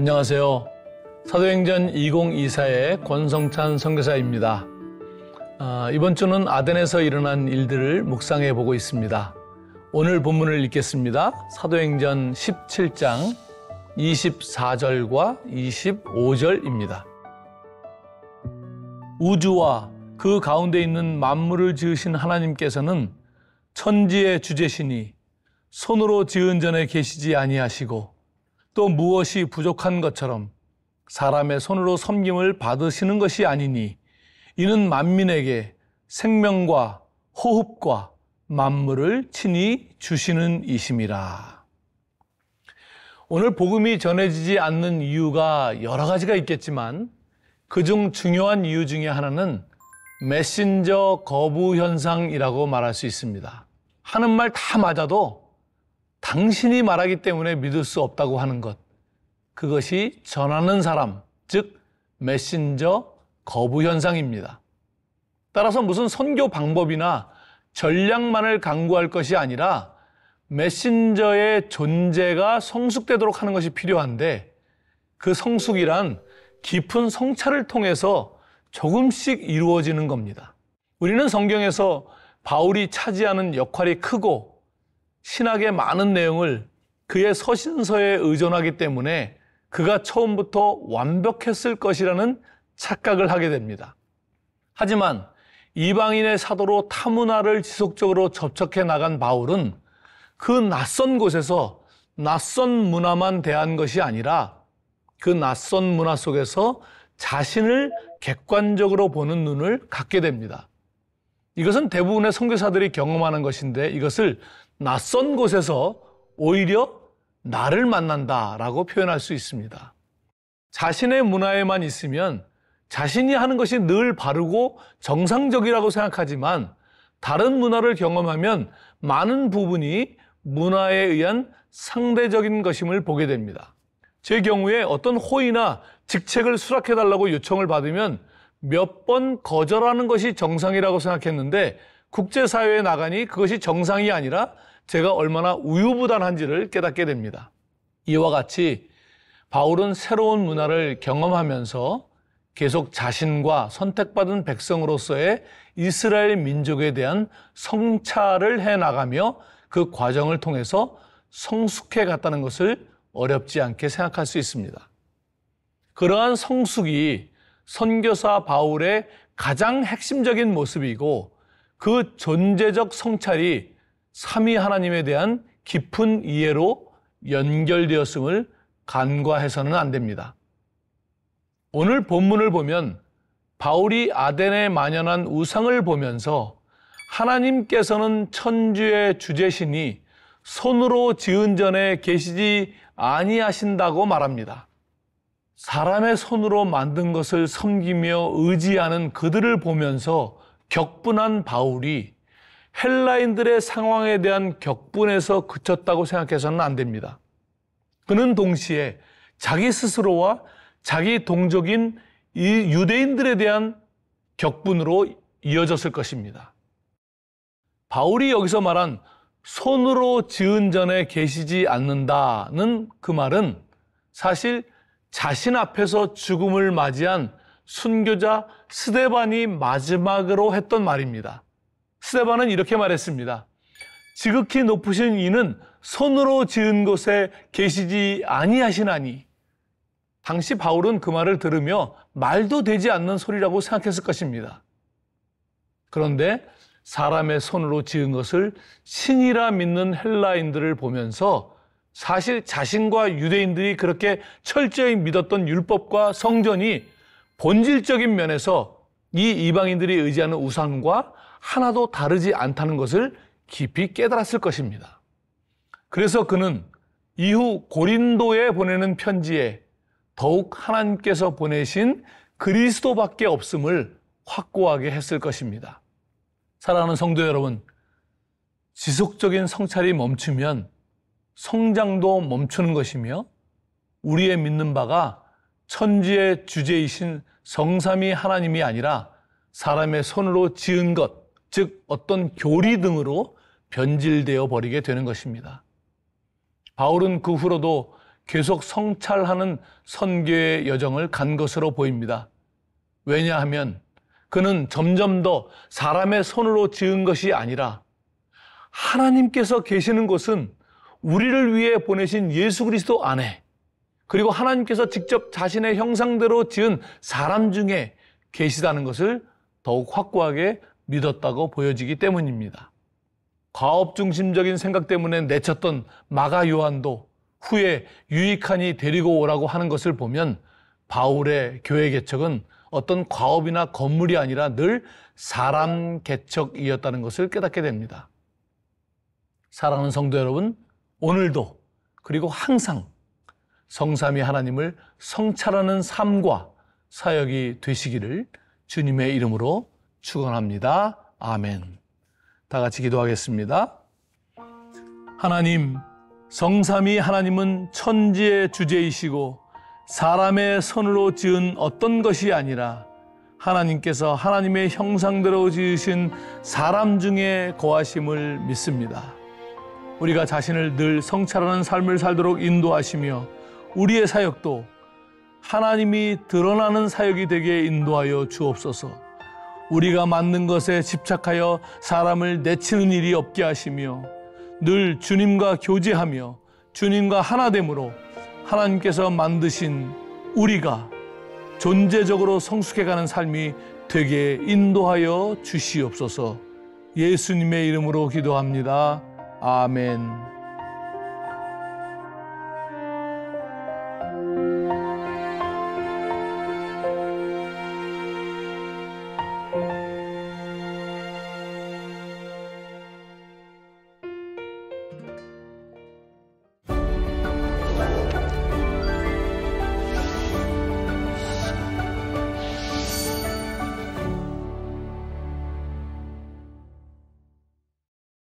안녕하세요. 사도행전 2024의 권성찬 선교사입니다. 이번 주는 아덴에서 일어난 일들을 묵상해 보고 있습니다. 오늘 본문을 읽겠습니다. 사도행전 17장 24절과 25절입니다. 우주와 그 가운데 있는 만물을 지으신 하나님께서는 천지의 주제시니 손으로 지은 전에 계시지 아니하시고 또 무엇이 부족한 것처럼 사람의 손으로 섬김을 받으시는 것이 아니니 이는 만민에게 생명과 호흡과 만물을 친히 주시는 이심이라. 오늘 복음이 전해지지 않는 이유가 여러 가지가 있겠지만 그중 중요한 이유 중에 하나는 메신저 거부 현상이라고 말할 수 있습니다. 하는 말 다 맞아도 당신이 말하기 때문에 믿을 수 없다고 하는 것, 그것이 전하는 사람, 즉 메신저 거부 현상입니다. 따라서 무슨 선교 방법이나 전략만을 강구할 것이 아니라 메신저의 존재가 성숙되도록 하는 것이 필요한데, 그 성숙이란 깊은 성찰을 통해서 조금씩 이루어지는 겁니다. 우리는 성경에서 바울이 차지하는 역할이 크고 신학의 많은 내용을 그의 서신서에 의존하기 때문에 그가 처음부터 완벽했을 것이라는 착각을 하게 됩니다. 하지만 이방인의 사도로 타문화를 지속적으로 접촉해 나간 바울은 그 낯선 곳에서 낯선 문화만 대한 것이 아니라 그 낯선 문화 속에서 자신을 객관적으로 보는 눈을 갖게 됩니다. 이것은 대부분의 선교사들이 경험하는 것인데, 이것을 낯선 곳에서 오히려 나를 만난다라고 표현할 수 있습니다. 자신의 문화에만 있으면 자신이 하는 것이 늘 바르고 정상적이라고 생각하지만, 다른 문화를 경험하면 많은 부분이 문화에 의한 상대적인 것임을 보게 됩니다. 제 경우에 어떤 호의나 직책을 수락해달라고 요청을 받으면 몇 번 거절하는 것이 정상이라고 생각했는데, 국제사회에 나가니 그것이 정상이 아니라 제가 얼마나 우유부단한지를 깨닫게 됩니다. 이와 같이 바울은 새로운 문화를 경험하면서 계속 자신과 선택받은 백성으로서의 이스라엘 민족에 대한 성찰을 해나가며 그 과정을 통해서 성숙해 갔다는 것을 어렵지 않게 생각할 수 있습니다. 그러한 성숙이 선교사 바울의 가장 핵심적인 모습이고, 그 존재적 성찰이 삼위 하나님에 대한 깊은 이해로 연결되었음을 간과해서는 안 됩니다. 오늘 본문을 보면 바울이 아덴에 만연한 우상을 보면서 하나님께서는 천주의 주제시니 손으로 지은 전에 계시지 아니하신다고 말합니다. 사람의 손으로 만든 것을 섬기며 의지하는 그들을 보면서 격분한 바울이 헬라인들의 상황에 대한 격분에서 그쳤다고 생각해서는 안 됩니다. 그는 동시에 자기 스스로와 자기 동족인 이 유대인들에 대한 격분으로 이어졌을 것입니다. 바울이 여기서 말한 손으로 지은 전에 계시지 않는다는 그 말은 사실 자신 앞에서 죽음을 맞이한 순교자 스데반이 마지막으로 했던 말입니다. 스데반은 이렇게 말했습니다. 지극히 높으신 이는 손으로 지은 곳에 계시지 아니하시나니. 당시 바울은 그 말을 들으며 말도 되지 않는 소리라고 생각했을 것입니다. 그런데 사람의 손으로 지은 것을 신이라 믿는 헬라인들을 보면서 사실 자신과 유대인들이 그렇게 철저히 믿었던 율법과 성전이 본질적인 면에서 이 이방인들이 의지하는 우상과 하나도 다르지 않다는 것을 깊이 깨달았을 것입니다. 그래서 그는 이후 고린도에 보내는 편지에 더욱 하나님께서 보내신 그리스도밖에 없음을 확고하게 했을 것입니다. 사랑하는 성도 여러분, 지속적인 성찰이 멈추면 성장도 멈추는 것이며, 우리의 믿는 바가 천지의 주제이신 성삼위 하나님이 아니라 사람의 손으로 지은 것, 즉 어떤 교리 등으로 변질되어 버리게 되는 것입니다. 바울은 그 후로도 계속 성찰하는 선교의 여정을 간 것으로 보입니다. 왜냐하면 그는 점점 더 사람의 손으로 지은 것이 아니라 하나님께서 계시는 곳은 우리를 위해 보내신 예수 그리스도 안에, 그리고 하나님께서 직접 자신의 형상대로 지은 사람 중에 계시다는 것을 더욱 확고하게 믿었다고 보여지기 때문입니다. 과업 중심적인 생각 때문에 내쳤던 마가 요한도 후에 유익하니 데리고 오라고 하는 것을 보면 바울의 교회 개척은 어떤 과업이나 건물이 아니라 늘 사람 개척이었다는 것을 깨닫게 됩니다. 사랑하는 성도 여러분, 오늘도 그리고 항상 성삼위 하나님을 성찰하는 삶과 사역이 되시기를 주님의 이름으로 축원합니다. 아멘. 다 같이 기도하겠습니다. 하나님, 성삼위 하나님은 천지의 주제이시고 사람의 손으로 지은 어떤 것이 아니라 하나님께서 하나님의 형상대로 지으신 사람 중에 거하심을 믿습니다. 우리가 자신을 늘 성찰하는 삶을 살도록 인도하시며 우리의 사역도 하나님이 드러나는 사역이 되게 인도하여 주옵소서. 우리가 만든 것에 집착하여 사람을 내치는 일이 없게 하시며 늘 주님과 교제하며 주님과 하나됨으로 하나님께서 만드신 우리가 존재적으로 성숙해가는 삶이 되게 인도하여 주시옵소서. 예수님의 이름으로 기도합니다. 아멘.